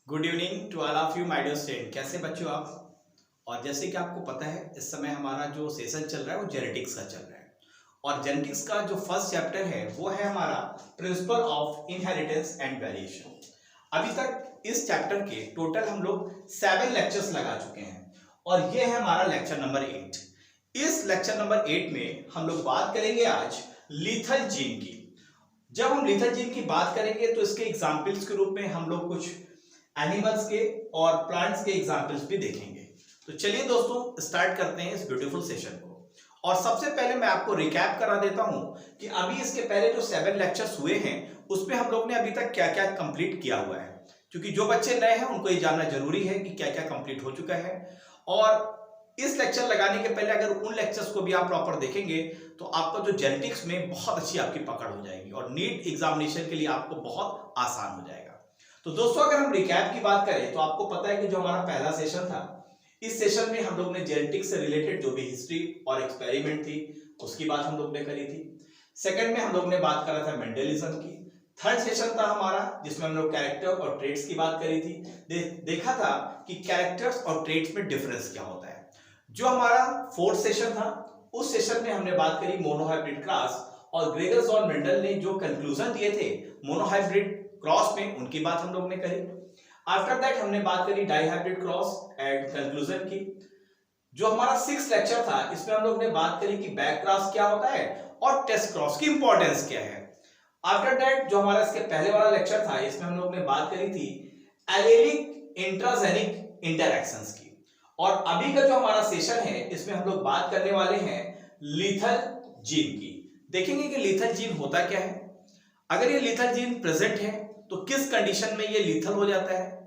Good evening to all of you my dear student. कैसे बच्चों आप। और जैसे कि आपको पता है इस समय हमारा जो सेशन चल रहा है वो जेनेटिक्स का चल रहा है और जेनेटिक्स का जो फर्स्ट चैप्टर है वो है हमारा principle of inheritance and variation. अभी तक इस चैप्टर के टोटल हम लोग 7 लेक्चर्स लगा चुके हैं और ये है हमारा लेक्चर नंबर 8। इस लेक्चर नंबर 8 में हम लोग बात करेंगे आज लीथल जीन की। जब हम लीथल जीन की बात करेंगे तो इसके एग्जाम्पल्स के रूप में हम लोग कुछ एनिमल्स के और प्लांट्स के एग्जाम्पल्स भी देखेंगे। तो चलिए दोस्तों स्टार्ट करते हैं इस ब्यूटीफुल सेशन को। और सबसे पहले मैं आपको रिकैप करा देता हूं कि अभी इसके पहले जो 7 लेक्चर्स हुए हैं उसमें हम लोग ने अभी तक क्या क्या कंप्लीट किया हुआ है, क्योंकि जो बच्चे नए हैं उनको ये जानना जरूरी है कि क्या क्या कंप्लीट हो चुका है। और इस लेक्चर लगाने के पहले अगर उन लेक्चर्स को भी आप प्रॉपर देखेंगे तो आपका जो जेनेटिक्स में बहुत अच्छी आपकी पकड़ हो जाएगी और नीट एग्जामिनेशन के लिए आपको बहुत आसान हो जाएगा। तो दोस्तों अगर हम रिकैप की बात करें तो आपको पता है कि जो हमारा पहला सेशन था, इस सेशन में हम लोग ने जेनेटिक्स से रिलेटेड जो भी हिस्ट्री और एक्सपेरिमेंट थी उसकी बात हम लोग ने करी थी। सेकंड में हम लोग ने बात करा था मेंडलिज्म की। थर्ड सेशन था हमारा जिसमें हम लोग कैरेक्टर और ट्रेट्स की बात करी थी। देखा था कि कैरेक्टर्स और ट्रेट्स में डिफरेंस क्या होता है। जो हमारा फोर्थ सेशन था उस सेशन में हमने बात करी मोनोहाइब्रिड क्रॉस और ग्रेगर और मेंडल ने जो कंक्लूजन दिए थे मोनोहाइब्रिड क्रॉस में उनकी बात हम लोग ने करी। आफ्टर दैट हमने बात करी डाइहाइब्रिड क्रॉस एंड कंक्लूजन की। जो हमारा 6th लेक्चर था इसमें हम लोग ने बात करी कि बैक क्रॉस क्या होता है और टेस्ट क्रॉस की इंपॉर्टेंस क्या है। आफ्टर दैट जो हमारा इसके पहले वाला लेक्चर था इसमें हम लोग ने बात करी थी एलेलिक इंट्राजेनिक इंटरैक्शंस की। और अभी का जो हमारा सेशन है इसमें हम लोग बात करने वाले हैं लीथल जीन की। देखेंगे कि लीथल जीन होता क्या है, अगर ये लीथल जीन प्रेजेंट है तो किस कंडीशन में ये लीथल हो जाता है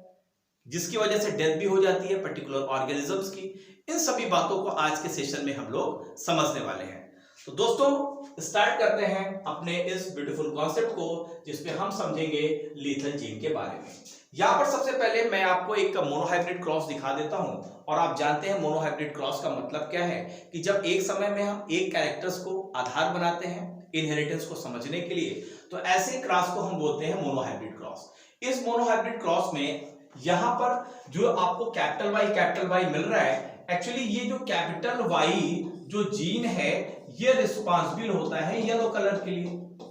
जिसकी वजह से डेथ भी हो जाती है पर्टिकुलर ऑर्गेनिजम्स की। इन सभी बातों को आज के सेशन में हम लोग समझने वाले हैं। तो दोस्तों स्टार्ट करते हैं अपने इस ब्यूटीफुल कॉन्सेप्ट को जिसमें हम समझेंगे लीथल जीन के बारे में। यहां पर सबसे पहले मैं आपको एक मोनोहाइब्रिड क्रॉस दिखा देता हूं और आप जानते हैं मोनोहाइब्रिड क्रॉस का मतलब क्या है कि जब एक समय में हम एक कैरेक्टर्स को आधार बनाते हैं इनहेरिटेंस को समझने के लिए तो ऐसे क्रॉस को हम बोलते हैं मोनोहाइब्रिड क्रॉस। इस मोनोहाइब्रिड क्रॉस में यहां पर जो आपको कैपिटल वाई मिल रहा है, एक्चुअली ये जो कैपिटल वाई जो जीन है ये रिस्पांसिबल होता है येलो कलर के लिए,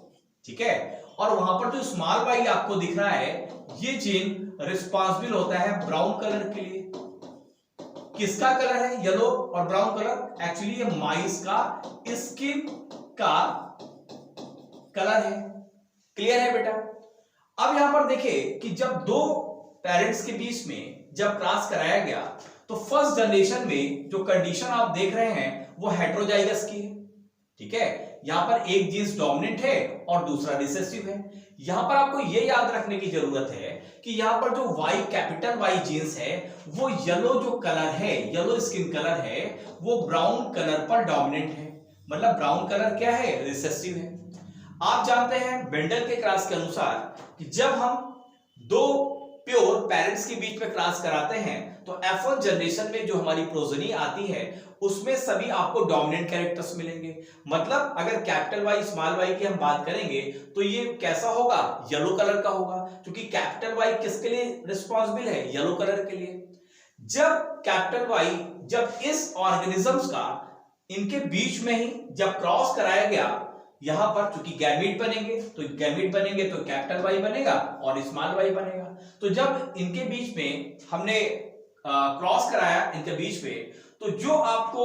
ठीक है। और वहां पर जो स्मॉल वाई आपको दिख रहा है ये जीन रिस्पांसिबल होता है ब्राउन कलर के लिए। किसका कलर है येलो और ब्राउन कलर? एक्चुअली ये माइस का स्किन का कलर है। क्लियर है बेटा। अब यहां पर देखिए कि जब दो पेरेंट्स के बीच में जब क्रॉस कराया गया तो फर्स्ट जनरेशन में जो कंडीशन आप देख रहे हैं वो हेटेरोजाइगस की है, ठीक है। यहां पर एक जीन्स डोमिनेंट है और दूसरा रिसेसिव है। यहां पर आपको ये याद रखने की जरूरत है कि यहां पर जो वाई कैपिटल वाई जीन्स है वो येलो जो कलर है, येलो स्किन कलर है, वो ब्राउन कलर पर डोमिनेंट है। मतलब ब्राउन कलर क्या है? रिसेसिव है। आप जानते हैं मेंडल के क्रॉस के अनुसार कि जब हम दो प्योर पेरेंट्स के बीच में क्रॉस कराते हैं तो F1 जनरेशन में जो हमारी प्रोजेनी आती है उसमें सभी आपको डोमिनेंट कैरेक्टर्स मिलेंगे। मतलब अगर कैपिटल वाई स्मॉल वाई की हम बात करेंगे तो ये कैसा होगा? येलो कलर का होगा, क्योंकि कैपिटल वाई किसके लिए रिस्पॉन्सिबल है? येलो कलर के लिए। जब कैपिटल वाई जब इस ऑर्गेनिजम्स का इनके बीच में ही जब क्रॉस कराया गया, यहां पर चूंकि गैमीट बनेंगे तो कैपिटल वाई बनेगा और स्मॉल वाई बनेगा। तो जब इनके बीच में हमने क्रॉस कराया इनके बीच में तो जो आपको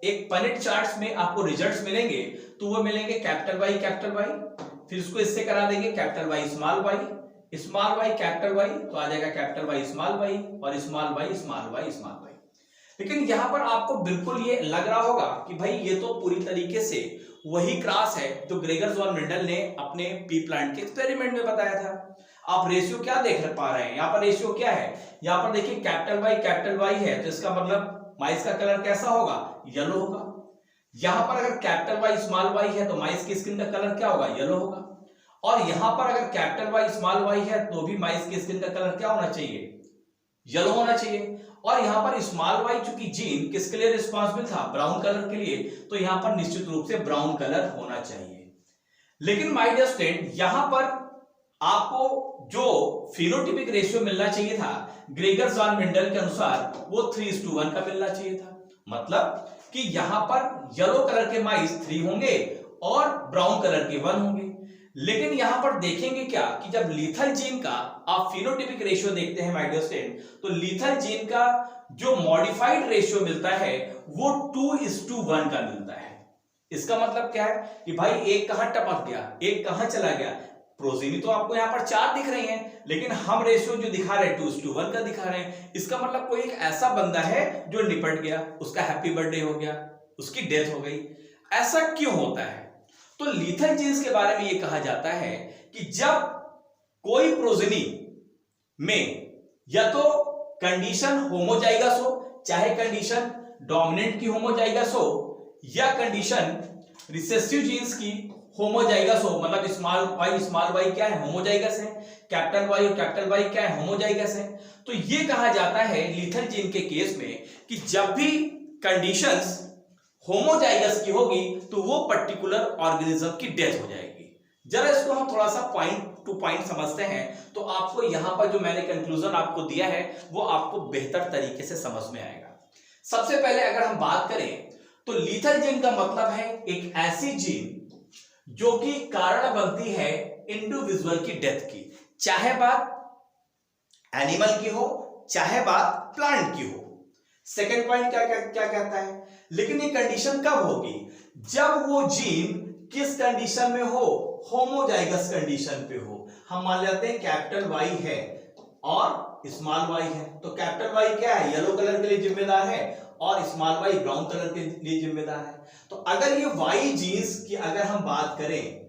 एक पनेट चार्ट्स में आपको रिजल्ट्स मिलेंगे तो वो मिलेंगे कैपिटल वाई, फिर इसको इससे करा देंगे कैपिटल वाई कैपिटल वाई, तो आ जाएगा कैपिटल वाई और स्मॉल वाई। लेकिन यहां पर आपको बिल्कुल ये लग रहा होगा कि भाई ये तो पूरी तरीके से वही क्रॉस है जो ग्रेगर और मेंडल ने अपने पी प्लांट के एक्सपेरिमेंट में बताया था। आप रेशियो क्या देख पा रहे हैं? यहाँ पर रेशियो क्या है? यहाँ पर देखिए कैपिटल वाई है तो इसका मतलब माइस का कलर कैसा होगा? येलो होगा। यहाँ पर अगर कैपिटल वाई स्मॉल वाई है तो माइस की स्किन का कलर क्या होगा? येलो होगा। और यहाँ पर अगर कैपिटल वाई स्मॉल वाई है तो भी माइस की स्किन का कलर क्या होना चाहिए? येलो होना चाहिए। और यहां पर स्मॉल वाई चूंकि जीन किसके लिए रिस्पॉन्सिबल था? ब्राउन कलर के लिए, तो यहां पर निश्चित रूप से ब्राउन कलर होना चाहिए। लेकिन माय डियर स्टूडेंट यहां पर आपको जो फिनोटिपिक रेशियो मिलना चाहिए था ग्रेगर जॉन मेंडल के अनुसार वो 3:1 का मिलना चाहिए था। मतलब कि यहां पर येलो कलर के माइस 3 होंगे और ब्राउन कलर के 1 होंगे। लेकिन यहां पर देखेंगे क्या कि जब लीथल जीन का आप फिनोटिपिक रेशियो देखते हैं माय डियर स्टूडेंट, तो लीथल जीन का जो मॉडिफाइड रेशियो मिलता है वो 2:1 का मिलता है। इसका मतलब क्या है कि भाई एक कहां टपक गया, एक कहां चला गया। प्रोजीनी तो आपको यहां पर 4 दिख रही हैं, लेकिन हम रेशियो जो दिखा रहे हैं 2:1 का दिखा रहे हैं। इसका मतलब कोई एक ऐसा बंदा है जो निपट गया, उसका हैप्पी बर्थडे हो गया, उसकी डेथ हो गई। ऐसा क्यों होता है? तो लीथल जीन्स के बारे में यह कहा जाता है कि जब कोई प्रोजीनी में या तो कंडीशन होमोजाइगस हो, चाहे कंडीशन डोमिनेंट की होमोजाइगस हो या कंडीशन रिसेसिव जीन्स की होमोजाइगस हो, मतलब स्मॉल वाई क्या है, होमोजाइगस है, कैपिटल वाई और कैपिटल वाई क्या है, होमोजाइगस है। तो ये कहा जाता है लीथल जीन के केस में कि जब भी कंडीशंस होमोजाइगस की होगी तो वो पर्टिकुलर ऑर्गेनिज्म की डेथ हो जाएगी। जरा इसको हम थोड़ा सा पॉइंट टू पॉइंट समझते हैं तो आपको यहां पर जो मैंने कंक्लूजन आपको दिया है वो आपको बेहतर तरीके से समझ में आएगा। सबसे पहले अगर हम बात करें तो लीथल जीन का मतलब है एक ऐसी जीन जो कि कारण बनती है इंडिविजुअल की डेथ की, चाहे बात एनिमल की हो चाहे बात प्लांट की हो। सेकेंड पॉइंट क्या क्या क्या कहता है, लेकिन ये कंडीशन कब होगी, जब वो जीन किस कंडीशन में हो, होमोजाइगस कंडीशन पे हो। हम मान लेते हैं कैपिटल वाई है और स्मॉल वाई है, तो कैपिटल वाई क्या है, येलो कलर के लिए जिम्मेदार है और स्मॉल वाई ब्राउन कलर के लिए जिम्मेदार है। तो अगर ये वाई जीन्स की अगर हम बात करें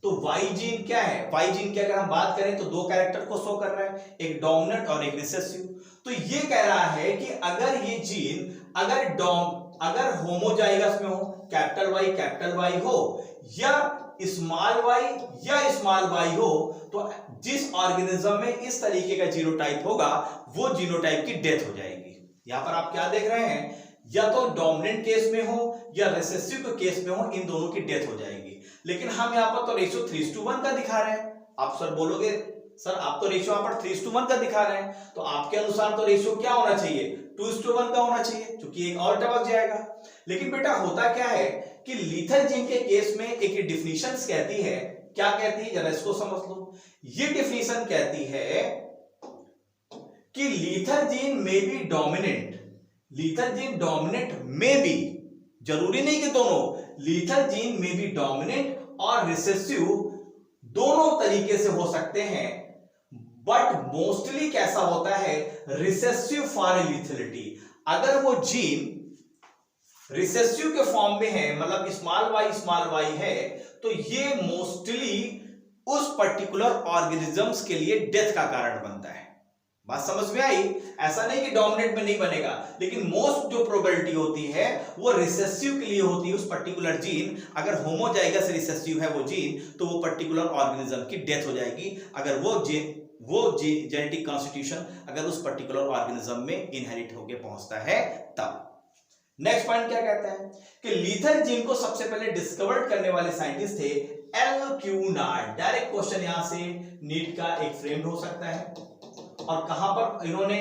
तो वाई जीन क्या है, वाई जीन की अगर हम बात करें तो 2 कैरेक्टर को शो कर रहा है, एक डोमिनेंट और एक रिसेसिव। तो ये कह रहा है कि अगर ये जीन अगर होमोजाइगस में हो, कैपिटल वाई हो या स्मॉल वाई हो, तो जिस ऑर्गेनिज्म में इस तरीके का जीनोटाइप होगा वो जीनोटाइप की डेथ हो जाएगी। यहां पर आप क्या देख रहे हैं, या तो डोमिनेंट केस में हो या रिसेसिव के केस में हो, इन दोनों की डेथ हो जाएगी। लेकिन हम यहां पर तो रेशियो 3:1 का दिखा रहे हैं। आप सर बोलोगे सर आप तो रेशियो यहां पर 3:1 का दिखा रहे हैं, तो आपके अनुसार तो रेशियो क्या होना चाहिए, 2:1 का होना चाहिए, क्योंकि एक और टपक जाएगा। लेकिन बेटा होता क्या है कि लीथल जीन के केस में एक डिफिनीशन कहती है, क्या कहती है जरा इसको समझ लो। ये डिफिनीशन कहती है कि लीथल जीन में be dominant, lethal gene dominant में भी, जरूरी नहीं कि दोनों, लीथल जीन में भी डोमिनेंट और रिसेसिव दोनों तरीके से हो सकते हैं, बट मोस्टली कैसा होता है, रिसेसिव फॉर लीथलिटी। अगर वो जीन रिसेसिव के फॉर्म में है, मतलब स्मॉल वाई है, तो ये मोस्टली उस पर्टिकुलर ऑर्गेनिजम्स के लिए डेथ का कारण बनता है। बात समझ में आई? ऐसा नहीं कि डोमिनेंट में नहीं बनेगा, लेकिन मोस्ट जो प्रोबेबिलिटी होती है वो रिसेसिव के लिए होती है। उस पर्टिकुलर जीन अगर होमोजाइगस रिसेसिव है वो जीन, तो वो पर्टिकुलर ऑर्गेनिज्म की डेथ हो जाएगी अगर वो जेनेटिक कॉन्स्टिट्यूशन अगर उस पर्टिकुलर ऑर्गेनिज्म में इनहेरिट होकर पहुंचता है तब। नेक्स्ट पॉइंट क्या कहता है कि लीथल जीन को सबसे पहले डिस्कवर्ड करने वाले साइंटिस्ट थे एल क्यूनार्ड। डायरेक्ट क्वेश्चन यहां से नीट का एक फ्रेम्ड हो सकता है। और कहां पर इन्होंने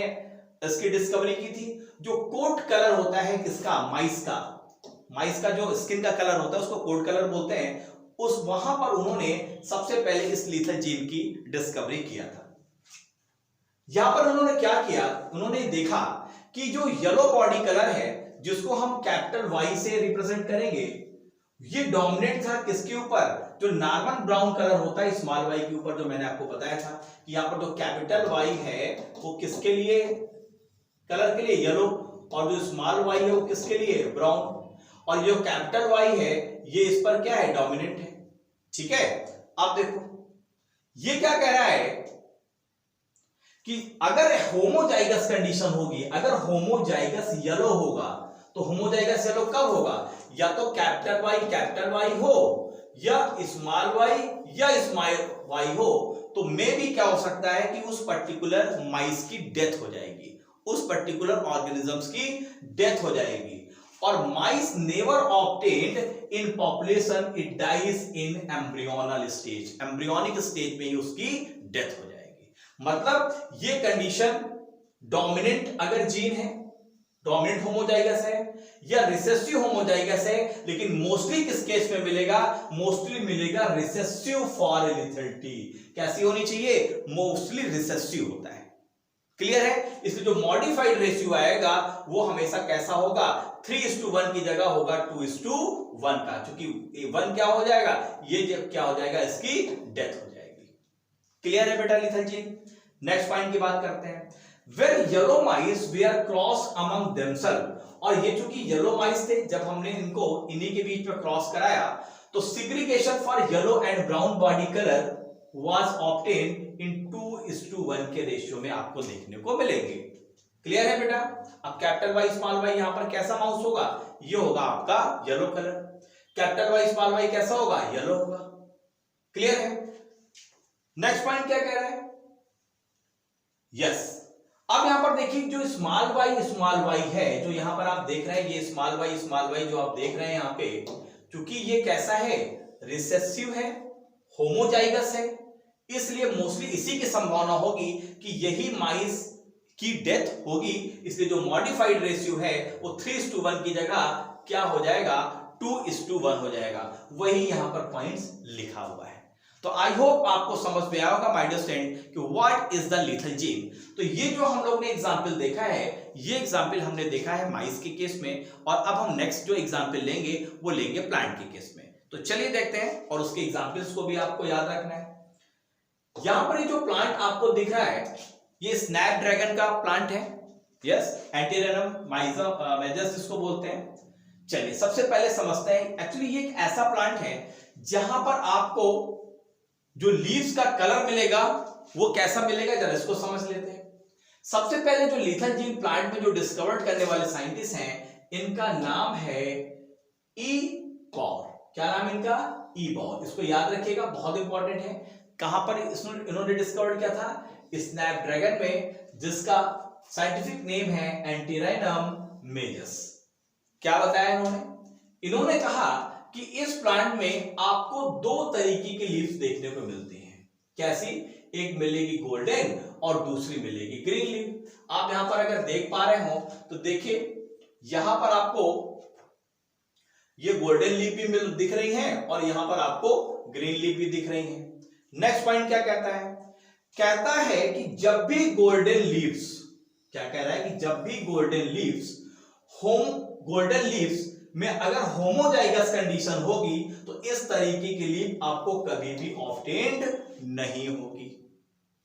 इसकी डिस्कवरी की थी, जो कोट कलर होता है किसका, माइस का जो स्किन का कलर होता है उसको कोट कलर बोलते हैं, उस वहां पर उन्होंने सबसे पहले इस लीथल जीन की डिस्कवरी किया था। यहां पर उन्होंने क्या किया, उन्होंने देखा कि जो येलो बॉडी कलर है जिसको हम कैपिटल वाई से रिप्रेजेंट करेंगे, ये डोमिनेट था किसके ऊपर, जो नॉर्मल ब्राउन कलर होता है स्मॉल वाई के ऊपर, जो मैंने आपको बताया था कि यहाँ पर जो कैपिटल वाई है वो किसके लिए, कलर के लिए येलो, और जो स्मॉल वाई है वो किसके लिए, ब्राउन, और जो कैपिटल वाई है ये इस पर क्या है, डोमिनेंट है। ठीक है, अब देखो ये क्या कह रहा है कि अगर होमोजाइगस कंडीशन होगी, अगर होमोजाइगस येलो होगा, तो होमोजाइगस येलो कब होगा, या तो कैपिटल वाई हो या स्मॉल वाई हो, तो मे भी क्या हो सकता है कि उस पर्टिकुलर माइस की डेथ हो जाएगी, उस पर्टिकुलर ऑर्गेनिजम्स की डेथ हो जाएगी। और mice never obtained in population, it dies in embryonal stage, embryonic stage में ही उसकी डेथ हो जाएगी। मतलब ये कंडीशन डोमिनेंट अगर जीन है, डोमिनेंट होमोजाइगस है या रिसेसिव होमोजाइगस है, लेकिन मोस्टली किस केस में मिलेगा, मोस्टली मिलेगा रिसेसिव फॉर लिथैलिटी। कैसी होनी चाहिए, मोस्टली रिसेसिव होता है। क्लियर है? इसलिए जो मॉडिफाइड रेशियो आएगा वो हमेशा कैसा होगा, 3:1 की जगह होगा 2:1 का, क्योंकि 1 क्या हो जाएगा, ये क्या हो जाएगा, इसकी डेथ हो जाएगी। क्लियर है बेटा लिथल जीन? नेक्स्ट पॉइंट की बात करते हैं। When yellow mice were crossed among themselves, और ये चूंकि येलो माइस थे, जब हमने इनको इन्हीं के बीच में क्रॉस कराया तो segregation for yellow and brown body colour was obtain इन 2:1 के रेशियो में आपको देखने को मिलेंगे। क्लियर है बेटा? अब कैपिटल वाई स्मॉल वाई यहां पर कैसा माउस होगा, ये होगा आपका yellow colour. Capital Y small Y कैसा होगा, येलो होगा। क्लियर है? नेक्स्ट पॉइंट क्या कह रहा है, यस अब यहां पर देखिए जो स्मॉल वाई है, जो यहां पर आप देख रहे हैं, ये स्मॉल वाई जो आप देख रहे हैं यहां पे, क्योंकि ये कैसा है, रिसेसिव है, होमोजाइगस है, इसलिए मोस्टली इसी की संभावना होगी कि यही माइस की डेथ होगी। इसलिए जो मॉडिफाइड रेशियो है वो 3:1 की जगह क्या हो जाएगा, 2:1 हो जाएगा। वही यहां पर पॉइंट्स लिखा हुआ है। तो आई होप आपको समझ में आया होगा माय डियर स्टूडेंट कि what is the lethal gene. तो ये जो हम लोग ने एग्जांपल देखा है, ये एग्जांपल हमने देखा है माइस के केस में, और अब हम नेक्स्ट जो एग्जांपल लेंगे वो लेंगे प्लांट के केस में। तो चलिए देखते हैं, और उसके एग्जांपल्स को भी आपको याद रखना है। यहां पर ये जो प्लांट आपको दिख रहा है, ये स्नैपड्रैगन का प्लांट है, यस, एंटीरेनम मेजस इसको बोलते हैं। चलिए सबसे पहले समझते हैं, एक्चुअली ये एक ऐसा प्लांट है जहां पर आपको जो लीव्स का कलर मिलेगा वो कैसा मिलेगा, जरा इसको समझ लेते हैं। सबसे पहले जो लीथल जीन प्लांट में जो डिस्कवर करने वाले साइंटिस्ट हैं, इनका नाम है ई बॉर। क्या नाम इनका, ई बॉर। इसको याद रखिएगा, बहुत इंपॉर्टेंट है। कहां पर इन्होंने डिस्कवर किया था, स्नैपड्रैगन में, जिसका साइंटिफिक नेम है एंटीराइनम मेजस। क्या बताया इन्होंने कहा कि इस प्लांट में आपको 2 तरीके की लीव्स देखने को मिलती हैं। कैसी, एक मिलेगी गोल्डन और दूसरी मिलेगी ग्रीन लीव। आप यहां पर अगर देख पा रहे हो तो देखिए यहां पर आपको ये गोल्डन लीव भी दिख रही हैं और यहां पर आपको ग्रीन लीव भी दिख रही हैं। नेक्स्ट पॉइंट क्या कहता है, कहता है कि जब भी गोल्डन लीव्स, क्या कह रहा है कि जब भी गोल्डन लीव्स में अगर होमोजाइगस कंडीशन होगी तो इस तरीके की लीव आपको कभी भी ऑब्टेन्ड नहीं होगी।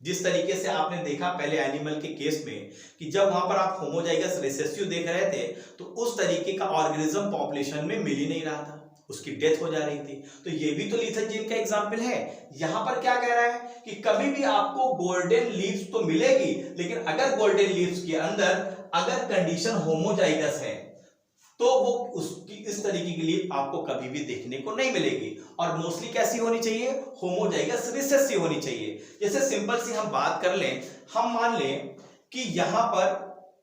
जिस तरीके से आपने देखा पहले एनिमल के केस में कि जब वहां पर आप होमोजाइगस रिसेसिव देख रहे थे तो उस तरीके का ऑर्गेनिज्म पॉपुलेशन में मिल ही नहीं रहा था, उसकी डेथ हो जा रही थी। तो ये भी तो लीथल जीन का एग्जांपल है। यहां पर क्या कह रहा है कि कभी भी आपको गोल्डन लीव्स तो मिलेगी, लेकिन अगर गोल्डन लीव्स के अंदर अगर कंडीशन होमोजाइगस है तो वो उसकी इस तरीके की लीव आपको कभी भी देखने को नहीं मिलेगी। और मोस्टली कैसी होनी चाहिए, होमोजाइगस रिसेसिव होनी चाहिए। जैसे सिंपल सी हम बात कर लें, हम मान लें कि यहां पर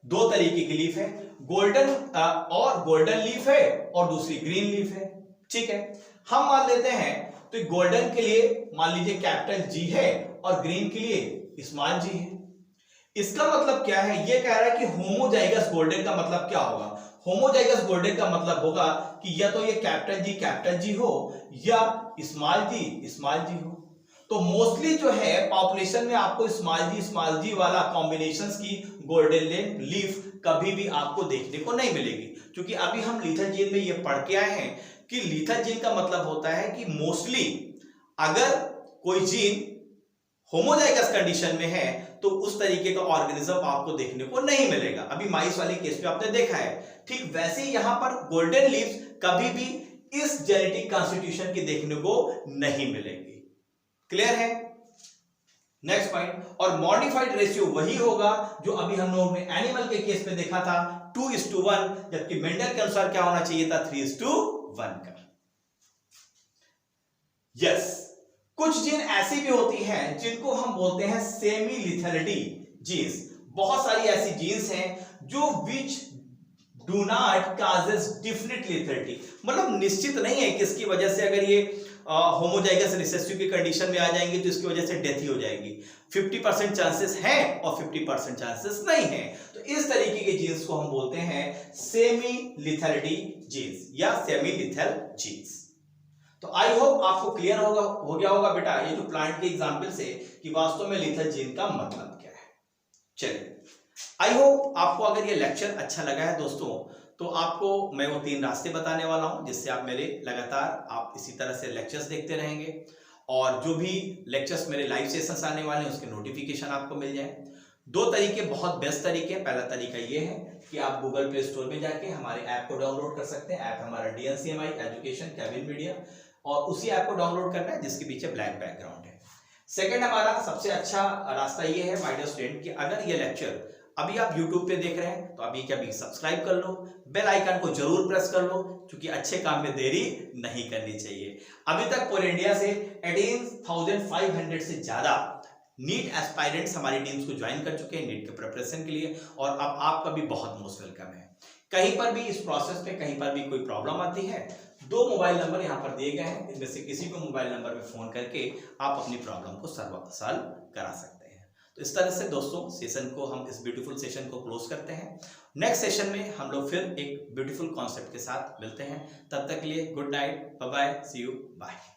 2 तरीके की लीफ है, गोल्डन और गोल्डन लीफ है और दूसरी ग्रीन लीफ है। ठीक है, हम मान लेते हैं तो गोल्डन के लिए मान लीजिए कैपिटल जी है और ग्रीन के लिए स्मॉल जी है। इसका मतलब क्या है, ये कह रहा है कि होमोजाइगस गोल्डन का मतलब क्या होगा, होमोजाइगस गोल्डन का मतलब होगा कि या तो ये कैपिटल जी हो या स्मॉल जी हो। तो मोस्टली जो है पॉपुलेशन में आपको स्मॉल जी वाला कॉम्बिनेशंस की गोल्डन लीफ कभी भी आपको देखने को नहीं मिलेगी, क्योंकि अभी हम लीथल जीन में ये पढ़ के आए हैं कि लीथल जीन का मतलब होता है कि मोस्टली अगर कोई जीन होमोजाइगस कंडीशन में है तो उस तरीके का ऑर्गेनिज्म आपको देखने को नहीं मिलेगा। अभी माइस वाले केस पे आपने देखा है, ठीक वैसे ही यहां पर गोल्डन लीव्स कभी भी इस जेनेटिक कॉन्स्टिट्यूशन की देखने को नहीं मिलेंगी। क्लियर है? नेक्स्ट पॉइंट, और मॉडिफाइड रेशियो वही होगा जो अभी हम लोगों ने एनिमल के केस में देखा था 2:1, जबकि मेंडल के अनुसार क्या होना चाहिए था 3:1 का। यस, कुछ जीन ऐसी भी होती हैं जिनको हम बोलते हैं सेमी लिथैलिटी जीन्स। बहुत सारी ऐसी जीन्स हैं जो which do not causes definite lethality, मतलब निश्चित नहीं है किसकी वजह से अगर ये होमोजाइगस रिसेसिव की कंडीशन में आ जाएंगे तो इसकी वजह से डेथ ही हो जाएगी। 50% चांसेस है और 50% चांसेस नहीं है। तो इस तरीके के जीन्स को हम बोलते हैं सेमी लिथैलिटी जीन्स या सेमी लिथल जीन्स। तो आई होप आपको क्लियर हो गया होगा बेटा ये जो प्लांट के एग्जाम्पल से कि वास्तव में लिथल जीन का मतलब क्या है। चलिए, आई होप आपको अगर ये लेक्चर अच्छा लगा है दोस्तों, तो आपको मैं वो 3 रास्ते बताने वाला हूं जिससे आप मेरे लगातार आप इसी तरह से लेक्चर्स देखते रहेंगे और जो भी लेक्चर्स मेरे लाइव सेशंस आने वाले हैं उसके नोटिफिकेशन आपको मिल जाए। 2 तरीके बहुत बेस्ट तरीके हैं। पहला तरीका ये है कि आप गूगल प्ले स्टोर में जाके हमारे ऐप को डाउनलोड कर सकते हैं। ऐप हमारा DNCMI एजुकेशन केविन मीडिया, और उसी ऐप को डाउनलोड करना है जिसके पीछे ब्लैक बैकग्राउंड है। सेकंड हमारा सबसे अच्छा रास्ता ये है माय डियर स्टूडेंट कि अगर ये लेक्चर अभी आप YouTube पे देख रहे हैं तो अभी के अभी सब्सक्राइब कर लो, बेल आइकन को जरूर प्रेस कर लो क्योंकि अच्छे काम में देरी नहीं करनी चाहिए। अभी तक पूरे इंडिया से 18,500 से ज्यादा नीट एस्पायरेंट्स हमारी टीम्स को ज्वाइन कर चुके हैं नीट के प्रिपरेशन के लिए, और अब आपका भी बहुत मोस्ट वेलकम है। कहीं पर भी इस प्रोसेस में कहीं पर भी कोई प्रॉब्लम आती है, 2 मोबाइल नंबर यहाँ पर दिए गए हैं, इनमें से किसी भी मोबाइल नंबर में फोन करके आप अपनी प्रॉब्लम को सॉल्व करा सकते हैं। तो इस तरह से दोस्तों सेशन को हम इस ब्यूटीफुल सेशन को क्लोज करते हैं। नेक्स्ट सेशन में हम लोग फिर एक ब्यूटीफुल कॉन्सेप्ट के साथ मिलते हैं। तब तक के लिए good night, bye bye, see you, bye.